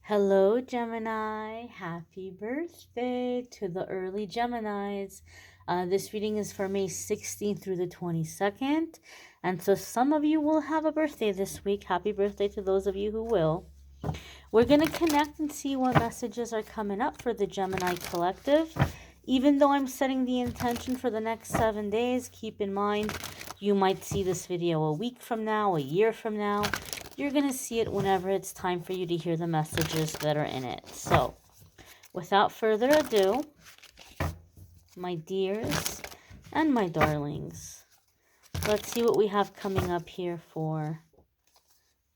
Hello, Gemini. Happy birthday to the early Geminis. This reading is for May 16th through the 22nd. And so some of you will have a birthday this week. Happy birthday to those of you who will. We're going to connect and see what messages are coming up for the Gemini collective. Even though I'm setting the intention for the next 7 days, keep in mind you might see this video a week from now, a year from now. You're going to see it whenever it's time for you to hear the messages that are in it. So, without further ado, my dears and my darlings, let's see what we have coming up here for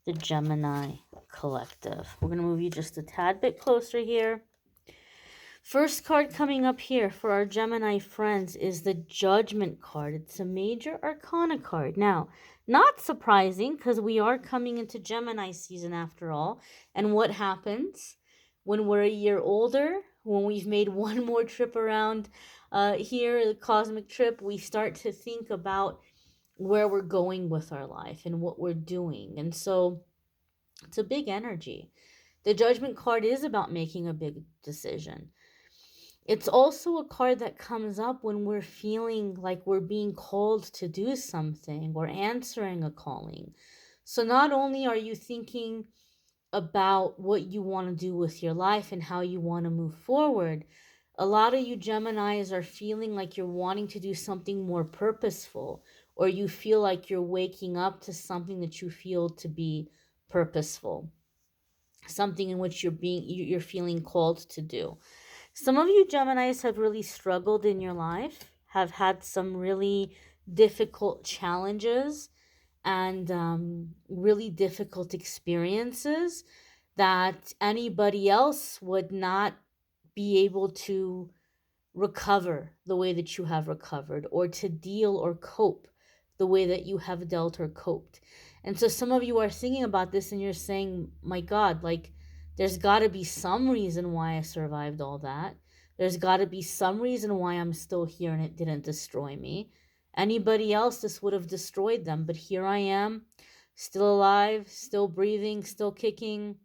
the Gemini collective. We're going to move you just a tad bit closer here. First card coming up here for our Gemini friends is the Judgment card. It's a major arcana card. Now, not surprising because we are coming into Gemini season after all. And what happens when we're a year older, when we've made one more trip around here, the cosmic trip, we start to think about where we're going with our life and what we're doing. And so it's a big energy. The Judgment card is about making a big decision. It's also a card that comes up when we're feeling like we're being called to do something or answering a calling. So not only are you thinking about what you want to do with your life and how you want to move forward, a lot of you Geminis are feeling like you're wanting to do something more purposeful, or you feel like you're waking up to something that you feel to be purposeful, something in which you're feeling called to do. Some of you Geminis have really struggled in your life, have had some really difficult challenges and really difficult experiences that anybody else would not be able to recover the way that you have recovered, or to deal or cope the way that you have dealt or coped. And so some of you are thinking about this and you're saying, my God, like, there's got to be some reason why I survived all that. There's got to be some reason why I'm still here and it didn't destroy me. Anybody else, this would have destroyed them. But here I am, still alive, still breathing, still kicking.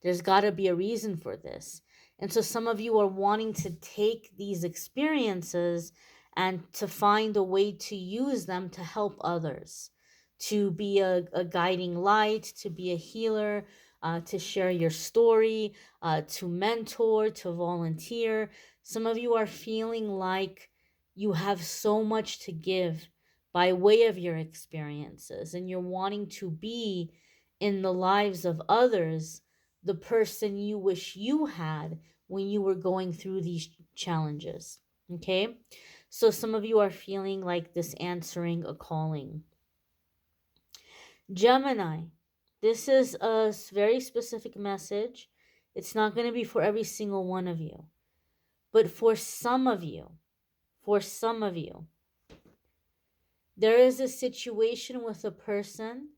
There's got to be a reason for this. And so some of you are wanting to take these experiences and to find a way to use them to help others, to be a guiding light, to be a healer, to share your story, to mentor, to volunteer. Some of you are feeling like you have so much to give by way of your experiences, and you're wanting to be in the lives of others the person you wish you had when you were going through these challenges. Okay? So some of you are feeling like this answering a calling. Gemini, this is a very specific message. It's not going to be for every single one of you. But for some of you, there is a situation with a person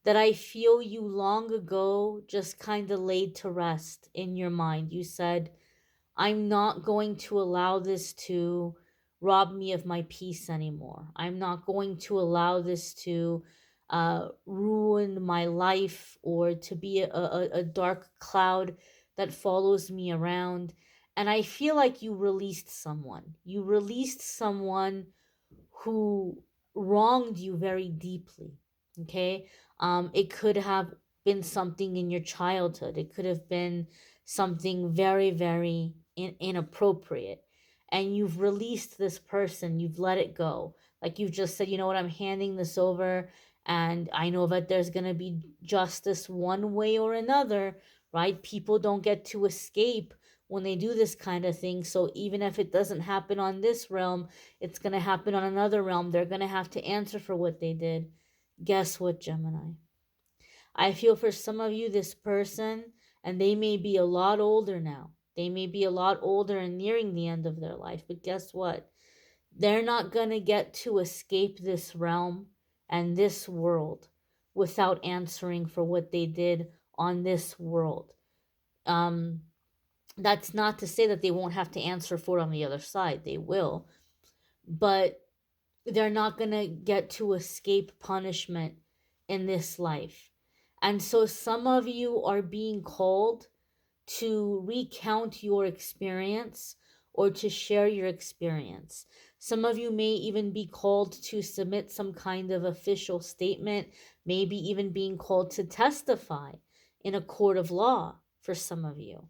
that I feel you long ago just kind of laid to rest in your mind. You said, I'm not going to allow this to rob me of my peace anymore. I'm not going to allow this to ruin my life, or to be a dark cloud that follows me around. And I feel like you released someone. You released someone who wronged you very deeply. Okay? It could have been something in your childhood. It could have been something very, very inappropriate. And you've released this person. You've let it go. Like you've just said, you know what, I'm handing this over. And I know that there's going to be justice one way or another, right? People don't get to escape when they do this kind of thing. So even if it doesn't happen on this realm, it's going to happen on another realm. They're going to have to answer for what they did. Guess what, Gemini? I feel for some of you, this person, and they may be a lot older now. They may be a lot older and nearing the end of their life. But guess what? They're not going to get to escape this realm and this world without answering for what they did on this world. That's not to say that they won't have to answer for it on the other side. They will. But they're not going to get to escape punishment in this life. And so some of you are being called to recount your experience or to share your experience. Some of you may even be called to submit some kind of official statement, maybe even being called to testify in a court of law for some of you.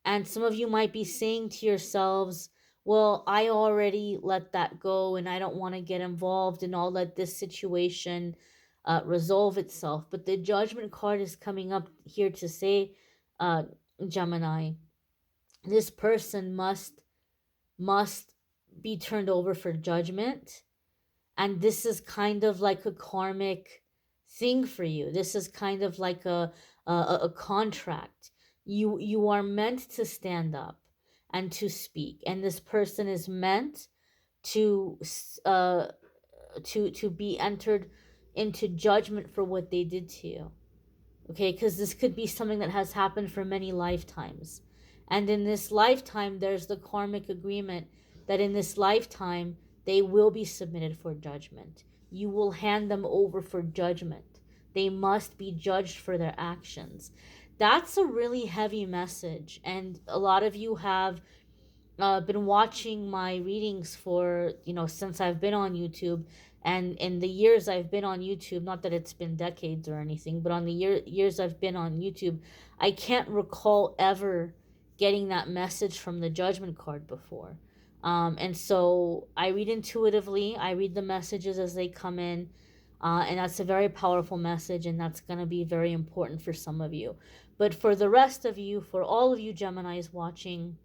And some of you might be saying to yourselves, well, I already let that go and I don't want to get involved and I'll let this situation resolve itself. But the judgment card is coming up here to say, Gemini, this person must be turned over for judgment, and this is kind of like a karmic thing for you. This is kind of like a contract. You are meant to stand up and to speak, and this person is meant to uh to be entered into judgment for what they did to you. Okay, because this could be something that has happened for many lifetimes. And in this lifetime, there's the karmic agreement that in this lifetime, they will be submitted for judgment. You will hand them over for judgment. They must be judged for their actions. That's a really heavy message. And a lot of you have been watching my readings for, since I've been on YouTube, and in the years I've been on YouTube, not that it's been decades or anything, but on the years I've been on YouTube, I can't recall ever getting that message from the judgment card before. And so I read intuitively, I read the messages as they come in, and that's a very powerful message, and that's going to be very important for some of you. But for the rest of you, for all of you Geminis watching,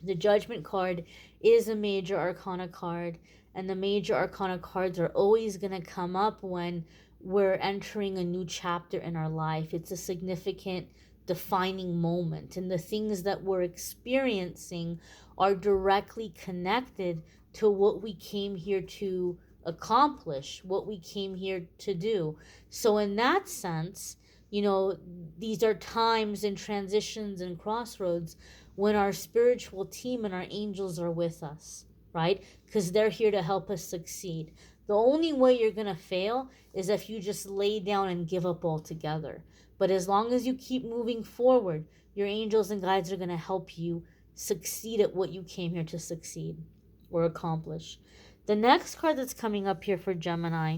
the judgment card is a major arcana card, and the major arcana cards are always going to come up when we're entering a new chapter in our life. It's a significant defining moment, and the things that we're experiencing are directly connected to what we came here to accomplish, what we came here to do. So in that sense, these are times and transitions and crossroads when our spiritual team and our angels are with us, right? Because they're here to help us succeed. The only way you're going to fail is if you just lay down and give up altogether. But as long as you keep moving forward, your angels and guides are going to help you succeed at what you came here to succeed or accomplish. The next card that's coming up here for Gemini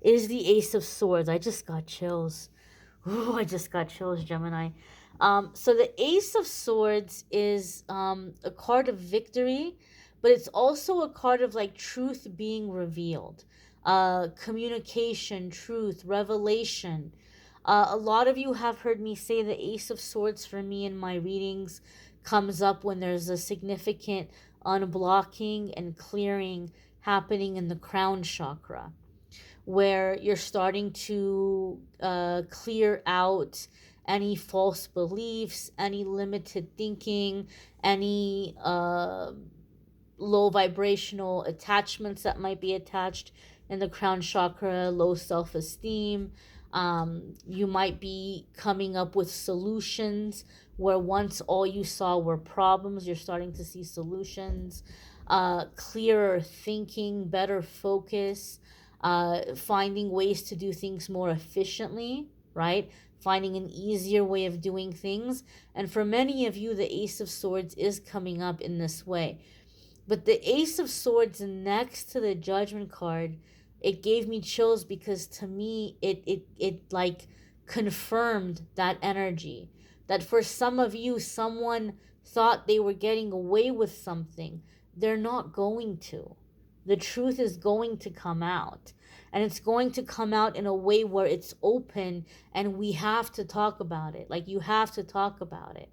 is the Ace of Swords. I just got chills. Ooh, I just got chills, Gemini. So the Ace of Swords is a card of victory, but it's also a card of like truth being revealed, communication, truth, revelation. A lot of you have heard me say the Ace of Swords for me in my readings comes up when there's a significant unblocking and clearing happening in the crown chakra, where you're starting to clear out any false beliefs, any limited thinking, any low vibrational attachments that might be attached in the crown chakra, low self-esteem. You might be coming up with solutions where once all you saw were problems, you're starting to see solutions. Clearer thinking, better focus, finding ways to do things more efficiently, right? Finding an easier way of doing things. And for many of you, the Ace of Swords is coming up in this way. But the Ace of Swords next to the Judgment card, it gave me chills because to me, it like confirmed that energy. That for some of you, someone thought they were getting away with something. They're not going to. The truth is going to come out. And it's going to come out in a way where it's open and we have to talk about it. Like, you have to talk about it.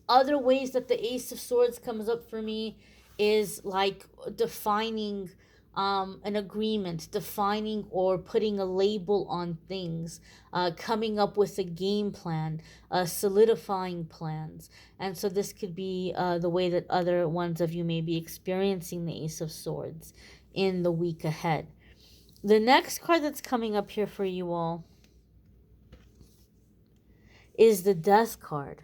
Other ways that the Ace of Swords comes up for me is like defining an agreement, defining or putting a label on things, coming up with a game plan, solidifying plans. And so this could be the way that other ones of you may be experiencing the Ace of Swords in the week ahead. The next card that's coming up here for you all is the Death card.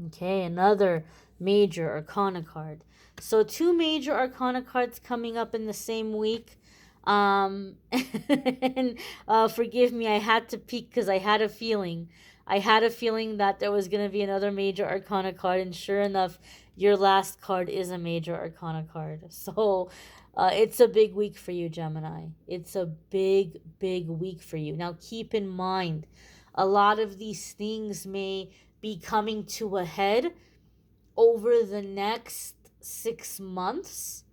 Okay, another major arcana card. So 2 major arcana cards coming up in the same week. And forgive me, I had to peek because I had a feeling. I had a feeling that there was going to be another major arcana card, and sure enough, your last card is a major arcana card. So it's a big week for you, Gemini. It's a big, big week for you. Now, keep in mind, a lot of these things may be coming to a head over the next 6 months,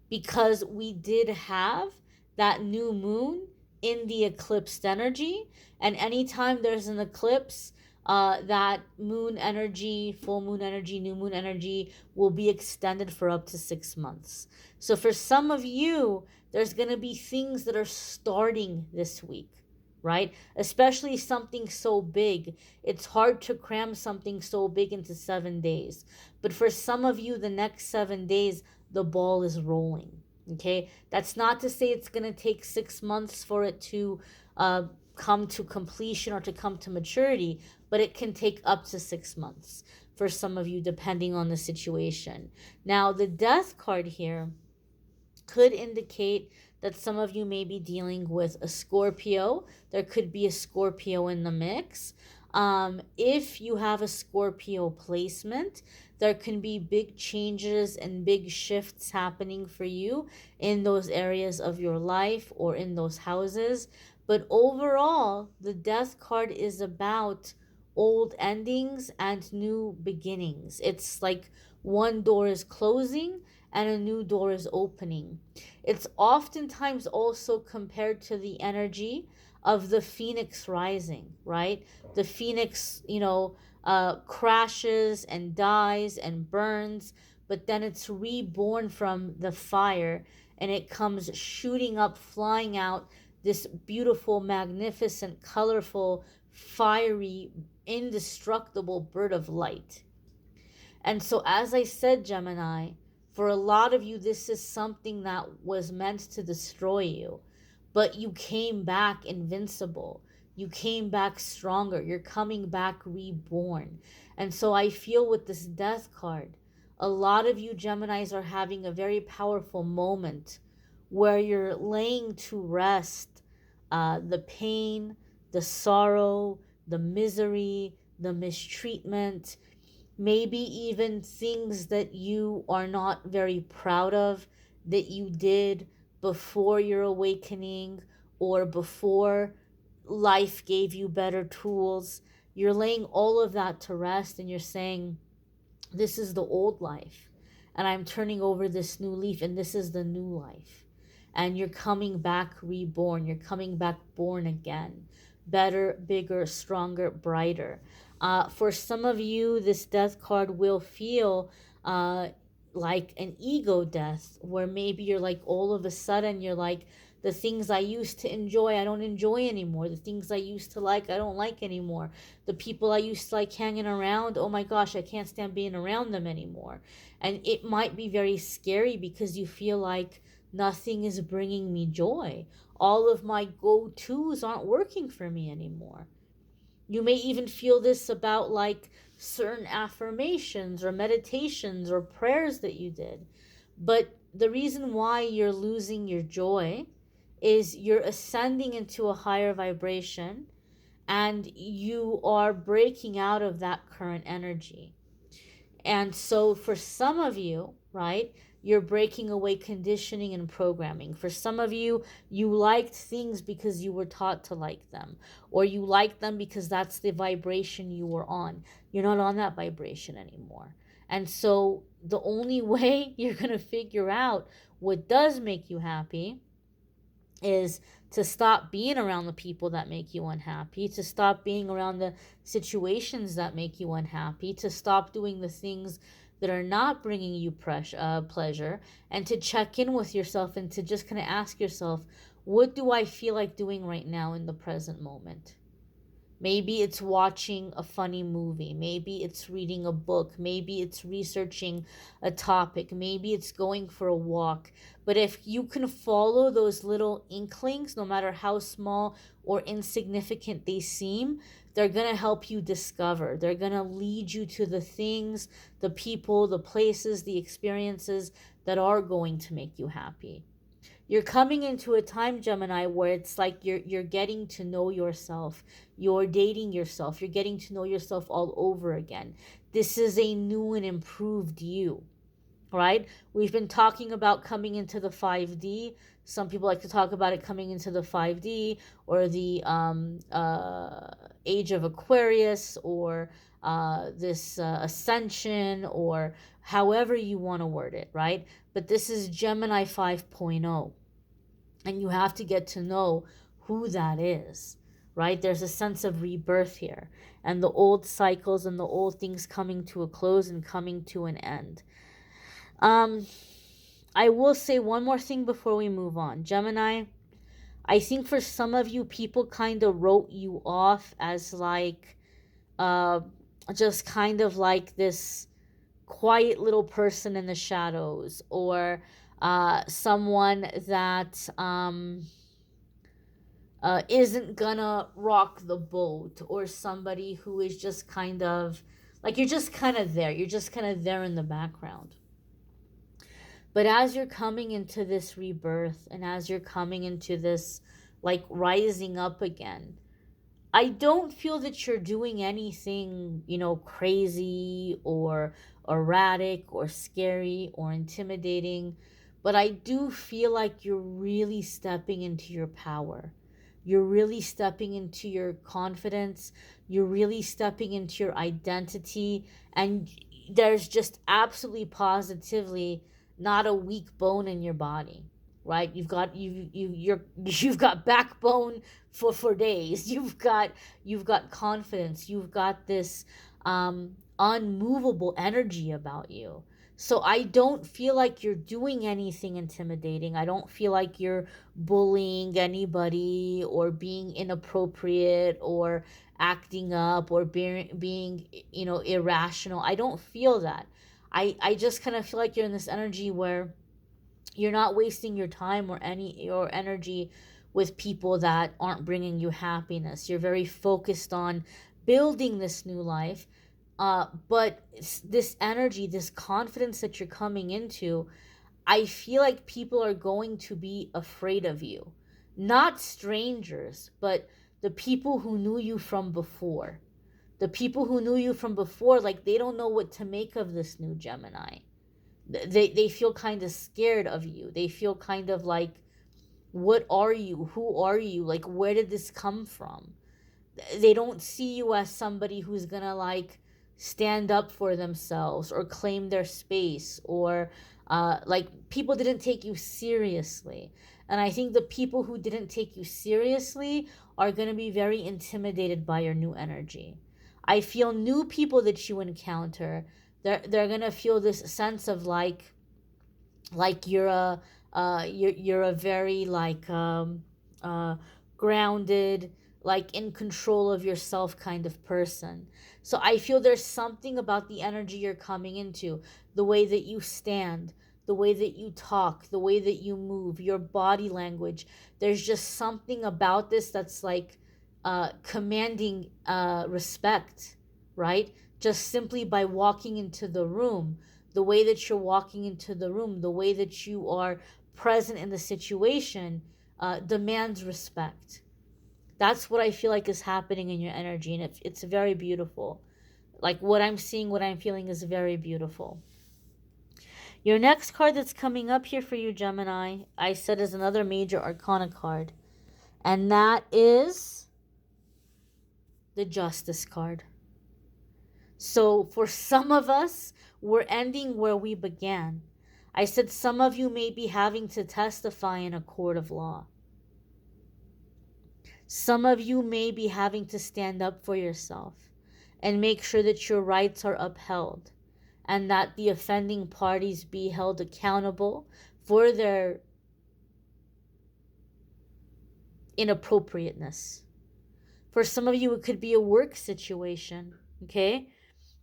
because we did have that new moon in the eclipsed energy. And anytime there's an eclipse, that moon energy, full moon energy, new moon energy will be extended for up to 6 months. So for some of you, there's going to be things that are starting this week, right? Especially something so big. It's hard to cram something so big into 7 days. But for some of you, the next 7 days, the ball is rolling. Okay, that's not to say it's going to take 6 months for it to come to completion or to come to maturity, but it can take up to 6 months for some of you, depending on the situation. Now, the death card here could indicate that some of you may be dealing with a Scorpio. There could be a Scorpio in the mix. If you have a Scorpio placement, there can be big changes and big shifts happening for you in those areas of your life or in those houses. But overall, the death card is about old endings and new beginnings. It's like one door is closing and a new door is opening. It's oftentimes also compared to the energy of the phoenix rising, right? The phoenix, crashes and dies and burns, but then it's reborn from the fire and it comes shooting up, flying out, this beautiful, magnificent, colorful, fiery, indestructible bird of light. And so, as I said, Gemini, for a lot of you, this is something that was meant to destroy you, but you came back invincible. You came back stronger. You're coming back reborn. And so, I feel with this death card, a lot of you Geminis are having a very powerful moment where you're laying to rest the pain, the sorrow, the misery, the mistreatment, maybe even things that you are not very proud of that you did before your awakening or before life gave you better tools. You're laying all of that to rest and you're saying, this is the old life, and I'm turning over this new leaf, and this is the new life. And you're coming back reborn. You're coming back born again. Better, bigger, stronger, brighter. For some of you, this death card will feel like an ego death, where maybe you're like, all of a sudden, you're like, the things I used to enjoy, I don't enjoy anymore. The things I used to like, I don't like anymore. The people I used to like hanging around, oh my gosh, I can't stand being around them anymore. And it might be very scary because you feel like nothing is bringing me joy. All of my go-tos aren't working for me anymore. You may even feel this about like certain affirmations or meditations or prayers that you did. But the reason why you're losing your joy is you're ascending into a higher vibration and you are breaking out of that current energy. And so for some of you, right, you're breaking away conditioning and programming. For some of you, you liked things because you were taught to like them, or you liked them because that's the vibration you were on. You're not on that vibration anymore. And so the only way you're going to figure out what does make you happy is to stop being around the people that make you unhappy, to stop being around the situations that make you unhappy, to stop doing the things that are not bringing you pleasure, and to check in with yourself and to just kind of ask yourself, what do I feel like doing right now in the present moment? Maybe it's watching a funny movie. Maybe it's reading a book. Maybe it's researching a topic. Maybe it's going for a walk. But if you can follow those little inklings, no matter how small or insignificant they seem, they're going to help you discover. They're going to lead you to the things, the people, the places, the experiences that are going to make you happy. You're coming into a time, Gemini, where it's like you're getting to know yourself. You're dating yourself. You're getting to know yourself all over again. This is a new and improved you, right? We've been talking about coming into the 5D. Some people like to talk about it coming into the 5D, or the age of Aquarius, or this ascension, or however you want to word it, right? But this is Gemini 5.0, and you have to get to know who that is, right? There's a sense of rebirth here, and the old cycles and the old things coming to a close and coming to an end. um I will say one more thing before we move on. Gemini, I think for some of you, people kind of wrote you off as like uh just kind of like this quiet little person in the shadows, or someone that isn't gonna rock the boat, or somebody who is just kind of like, you're just kind of there. You're just kind of there in the background. But as you're coming into this rebirth, and as you're coming into this like rising up again, I don't feel that you're doing anything, crazy or erratic or scary or intimidating, but I do feel like you're really stepping into your power. You're really stepping into your confidence. You're really stepping into your identity. And there's just absolutely positively not a weak bone in your body, right? You've got backbone for days. You've got confidence. You've got this unmovable energy about you. So I don't feel like you're doing anything intimidating. I don't feel like you're bullying anybody, or being inappropriate, or acting up, or being irrational. I don't feel that. I just kind of feel like you're in this energy where you're not wasting your time or your energy with people that aren't bringing you happiness. You're very focused on building this new life. But this energy, this confidence that you're coming into, I feel like people are going to be afraid of you. Not strangers, but the people who knew you from before. The people who knew you from before, like, they don't know what to make of this new Gemini. They feel kind of scared of you. They feel kind of like, what are you? Who are you? Like, where did this come from? They don't see you as somebody who's gonna like stand up for themselves or claim their space, or like, people didn't take you seriously. And I think the people who didn't take you seriously are going to be very intimidated by your new energy. I feel new people that you encounter, they're going to feel this sense of like you're a very like grounded, like in control of yourself kind of person. So I feel there's something about the energy you're coming into, the way that you stand, the way that you talk, the way that you move, your body language. There's just something about this that's like commanding respect, right? Just simply by walking into the room, the way that you're walking into the room, the way that you are present in the situation, demands respect. That's what I feel like is happening in your energy, and it's very beautiful. Like, what I'm seeing, what I'm feeling is very beautiful. Your next card that's coming up here for you, Gemini, I said, is another major arcana card, and that is the Justice card. So for some of us, we're ending where we began. I said some of you may be having to testify in a court of law. Some of you may be having to stand up for yourself and make sure that your rights are upheld, and that the offending parties be held accountable for their inappropriateness. For some of you, it could be a work situation, okay?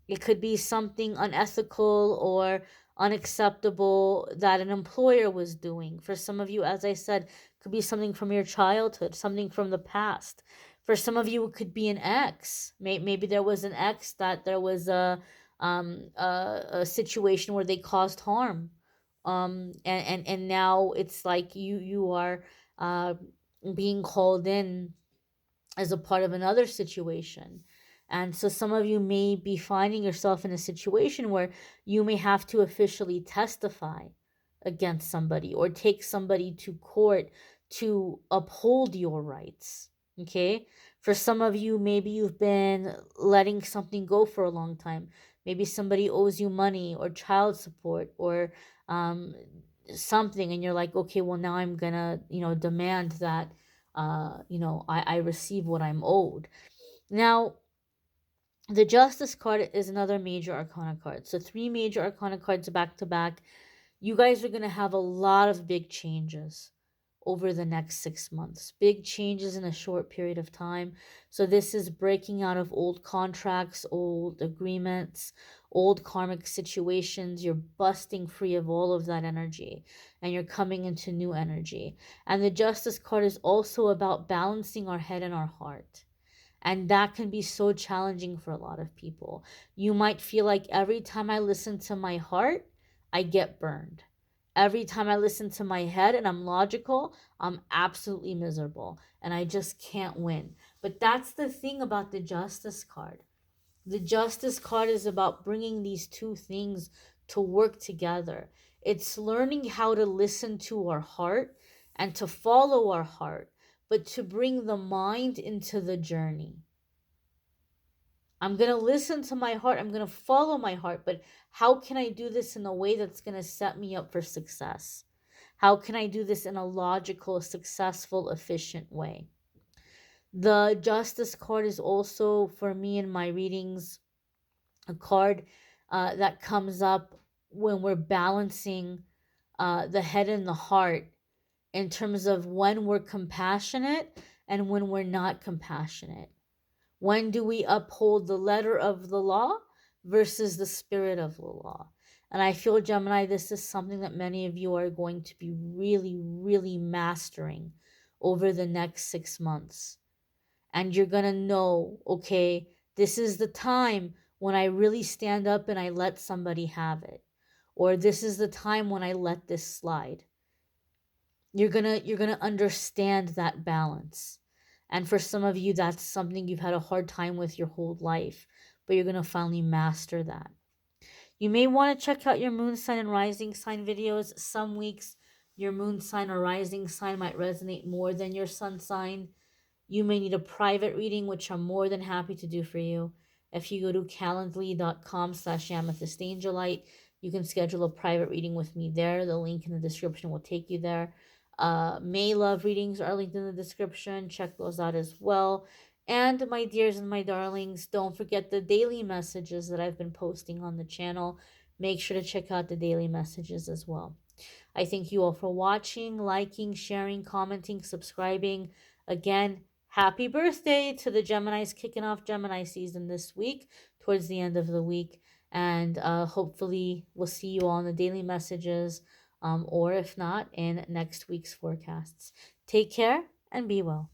It could be something unethical or unacceptable that an employer was doing. For some of you, as I said, it could be something from your childhood, something from the past. For some of you, it could be an ex. Maybe there was an ex that there was a situation where they caused harm and now it's like you are uh being called in as a part of another situation. And so some of you may be finding yourself in a situation where you may have to officially testify against somebody or take somebody to court to uphold your rights. Okay? For some of you, maybe you've been letting something go for a long time. Maybe somebody owes you money or child support or um, something, and you're like, okay, well, now I'm gonna, demand that I receive what I'm owed. Now, the Justice card is another major arcana card. So three major arcana cards back to back. You guys are going to have a lot of big changes over the next 6 months. Big changes in a short period of time. So this is breaking out of old contracts, old agreements, old karmic situations. You're busting free of all of that energy and you're coming into new energy. And the Justice card is also about balancing our head and our heart. And that can be so challenging for a lot of people. You might feel like every time I listen to my heart, I get burned. Every time I listen to my head and I'm logical, I'm absolutely miserable and I just can't win. But that's the thing about the Justice card. The Justice card is about bringing these two things to work together. It's learning how to listen to our heart and to follow our heart, but to bring the mind into the journey. I'm going to listen to my heart. I'm going to follow my heart. But how can I do this in a way that's going to set me up for success? How can I do this in a logical, successful, efficient way? The Justice card is also, for me in my readings, a card that comes up when we're balancing the head and the heart in terms of when we're compassionate and when we're not compassionate. When do we uphold the letter of the law versus the spirit of the law? And I feel, Gemini, this is something that many of you are going to be really, really mastering over the next 6 months. And you're going to know, okay, this is the time when I really stand up and I let somebody have it. Or this is the time when I let this slide. You're gonna understand that balance. And for some of you, that's something you've had a hard time with your whole life, but you're gonna finally master that. You may want to check out your moon sign and rising sign videos. Some weeks your moon sign or rising sign might resonate more than your sun sign. You may need a private reading, which I'm more than happy to do for you. If you go to calendly.com/amethystangelite, you can schedule a private reading with me there. The link in the description will take you there. May love readings are linked in the description. Check those out as well. And my dears and my darlings, don't forget the daily messages that I've been posting on the channel. Make sure to check out the daily messages as well. I thank you all for watching, liking, sharing, commenting, subscribing. Again, happy birthday to the Geminis kicking off Gemini season this week, towards the end of the week. And hopefully we'll see you all in the daily messages, or if not, in next week's forecasts. Take care and be well.